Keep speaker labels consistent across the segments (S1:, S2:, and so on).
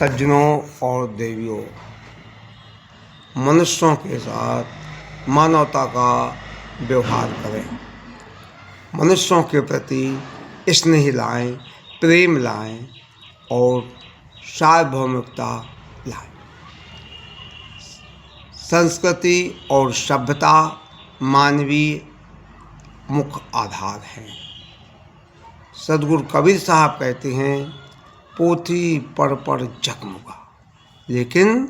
S1: सज्जनों और देवियों, मनुष्यों के साथ मानवता का व्यवहार करें। मनुष्यों के प्रति स्नेह लाएं, प्रेम लाएं और सार्वभौमिकता लाएं। संस्कृति और सभ्यता मानवीय मुख्य आधार है। सदगुरु कबीर साहब कहते हैं, पोथी पढ़ पढ़ जगमगा, लेकिन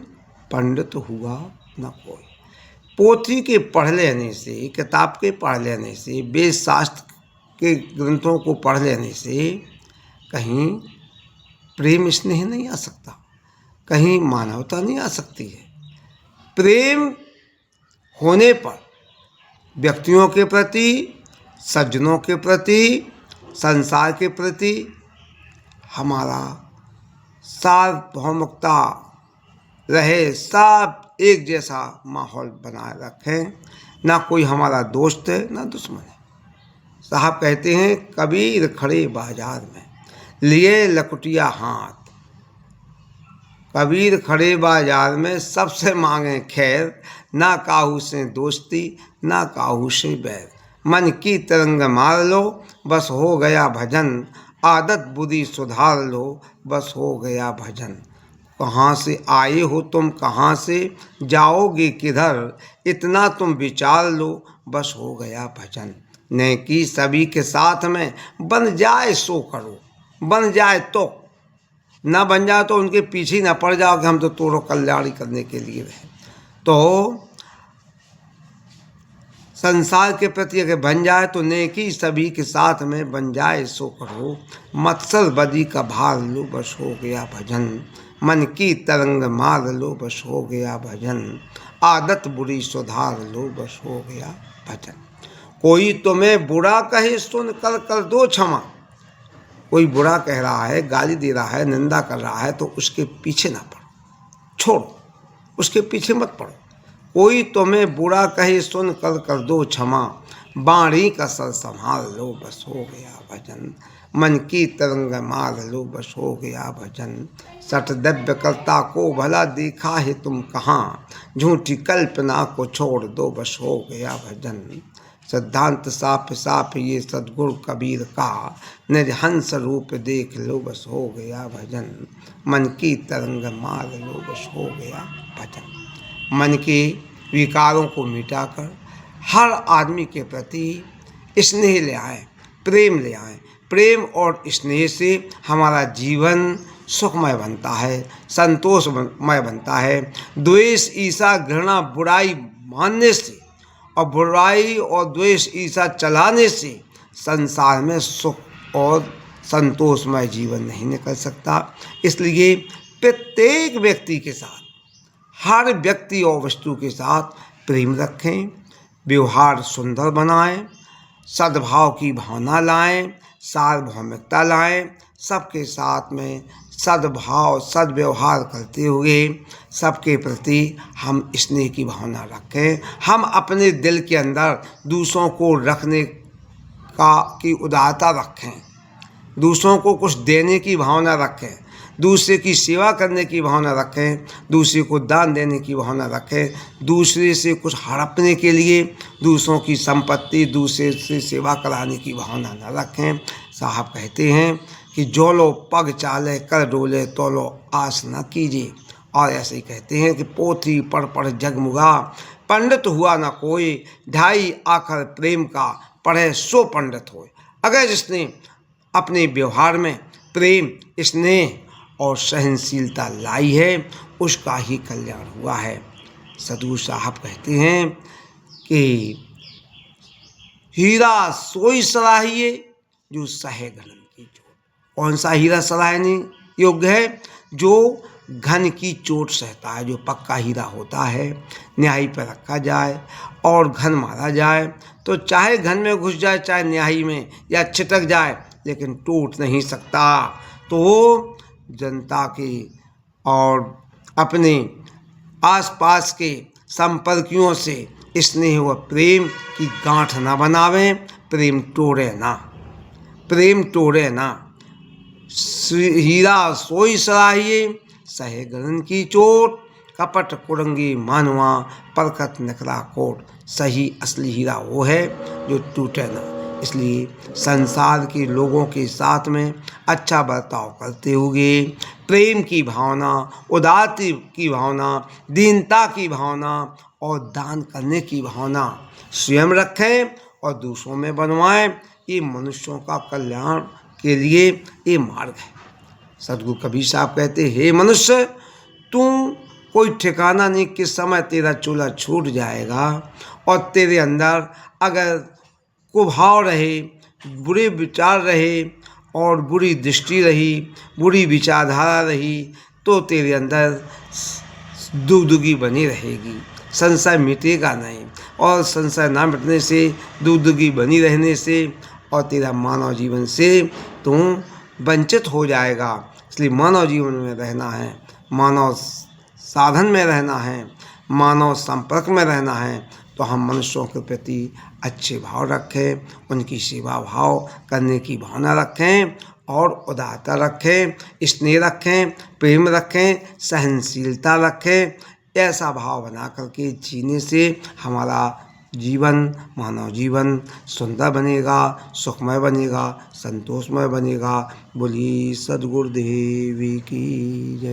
S1: पंडित हुआ न कोई। पोथी के पढ़ लेने से, किताब के पढ़ लेने से, वेद शास्त्र के ग्रंथों को पढ़ लेने से कहीं प्रेम स्नेह नहीं आ सकता, कहीं मानवता नहीं आ सकती है। प्रेम होने पर व्यक्तियों के प्रति, सज्जनों के प्रति, संसार के प्रति हमारा सार्वभौमिकता रहे, सब एक जैसा माहौल बनाए रखें। ना कोई हमारा दोस्त है ना दुश्मन है। साहब कहते हैं, कबीर खड़े बाजार में लिए लकुटिया हाथ। कबीर खड़े बाजार में सबसे मांगे खैर, ना काहू से दोस्ती ना काहू से बैर। मन की तरंग मार लो बस हो गया भजन, आदत बुरी सुधार लो बस हो गया भजन। कहाँ से आए हो तुम कहाँ से जाओगे किधर, इतना तुम विचार लो बस हो गया भजन। नेकी सभी के साथ में बन जाए सो करो, बन जाए तो, ना बन जाए तो उनके पीछे ना पड़ जाओ कि हम तो तोरो कल्याणी करने के लिए रहे। तो संसार के प्रति अगर बन जाए तो नेकी सभी के साथ में बन जाए सो करो। मत्सर बदी का भार लो बस हो गया भजन, मन की तरंग मार लो बस हो गया भजन। आदत बुरी सुधार लो बस हो गया भजन। कोई तुम्हें बुरा कहे सुन कर कर दो क्षमा। कोई बुरा कह रहा है, गाली दे रहा है, निंदा कर रहा है, तो उसके पीछे ना पड़ो, छोड़ो, उसके पीछे मत पड़ो। कोई तुम्हें बुरा कहे सुन कर कर दो क्षमा, बाणी का सर संभाल लो बस हो गया भजन। मन की तरंग मार लो बस हो गया भजन। सटद्रव्य कर्ता को भला देखा है तुम कहाँ, झूठी कल्पना को छोड़ दो बस हो गया भजन। सिद्धांत साफ साफ ये सदगुरु कबीर का, निज हंस रूप देख लो बस हो गया भजन। मन की तरंग मार लो बस हो गया भजन। मन के विकारों को मिटाकर हर आदमी के प्रति स्नेह ले आए, प्रेम ले आए। प्रेम और स्नेह से हमारा जीवन सुखमय बनता है, संतोषमय बनता है। द्वेष ईर्ष्या घृणा बुराई मानने से और बुराई और द्वेष ईर्ष्या चलाने से संसार में सुख और संतोषमय जीवन नहीं निकल सकता। इसलिए प्रत्येक व्यक्ति के साथ, हर व्यक्ति और वस्तु के साथ प्रेम रखें, व्यवहार सुंदर बनाएं, सद्भाव की भावना लाएं, सार्वभौमिकता लाएं। सबके साथ में सद्भाव सद्व्यवहार करते हुए सबके प्रति हम स्नेह की भावना रखें। हम अपने दिल के अंदर दूसरों को रखने की उदारता रखें, दूसरों को कुछ देने की भावना रखें, दूसरे की सेवा करने की भावना रखें, दूसरे को दान देने की भावना रखें, दूसरे से कुछ हड़पने के लिए दूसरों की संपत्ति, दूसरे से सेवा कराने की भावना न रखें। साहब कहते हैं कि जो लो पग चाले कर डोले तो लो आस न कीजिए। और ऐसे ही कहते हैं कि पोथी पढ़ पढ़ जगमुगा, पंडित हुआ न कोई, ढाई आखर प्रेम का पढ़े सो पंडित होए। अगर जिसने अपने व्यवहार में प्रेम, स्नेह और सहनशीलता लाई है, उसका ही कल्याण हुआ है। सदगुरु साहब कहते हैं कि हीरा सोई सराहिए जो सहे घन की चोट। कौन सा हीरा सराहने योग्य है? जो घन की चोट सहता है, जो पक्का हीरा होता है। न्याही पर रखा जाए और घन मारा जाए तो चाहे घन में घुस जाए, चाहे न्याही में या छिटक जाए, लेकिन टूट नहीं सकता। तो जनता की और अपने आसपास के संपर्कियों से स्नेह व प्रेम की गांठ न बनावें। प्रेम तोड़े ना, प्रेम तोड़े ना। हीरा सोई सराहिए सहे गगन की चोट, कपट कुरंगी मानवा परखत निकला कोट। सही असली हीरा वो है जो टूटे ना। इसलिए संसार के लोगों के साथ में अच्छा बर्ताव करते हुए प्रेम की भावना, उदारता की भावना, दीनता की भावना और दान करने की भावना स्वयं रखें और दूसरों में बनवाएं। ये मनुष्यों का कल्याण के लिए ये मार्ग है। सदगुरु कबीर साहब कहते, हे मनुष्य, तू कोई ठिकाना नहीं किस समय तेरा चूल्हा छूट जाएगा। और तेरे अंदर अगर कुभाव रहे, बुरे विचार रहे और बुरी दृष्टि रही, बुरी विचारधारा रही, तो तेरे अंदर दुगदुगी बनी रहेगी, संशय मिटेगा नहीं। और संशय ना मिटने से, दुगदुगी बनी रहने से और तेरा मानव जीवन से तू वंचित हो जाएगा। इसलिए मानव जीवन में रहना है, मानव साधन में रहना है, मानव संपर्क में रहना है, तो हम मनुष्यों के प्रति अच्छे भाव रखें, उनकी सेवा भाव करने की भावना रखें और उदारता रखें, स्नेह रखें, प्रेम रखें, सहनशीलता रखें। ऐसा भाव बना करके जीने से हमारा जीवन, मानव जीवन सुंदर बनेगा, सुखमय बनेगा, संतोषमय बनेगा। बोलिए सद्गुरुदेव की जय।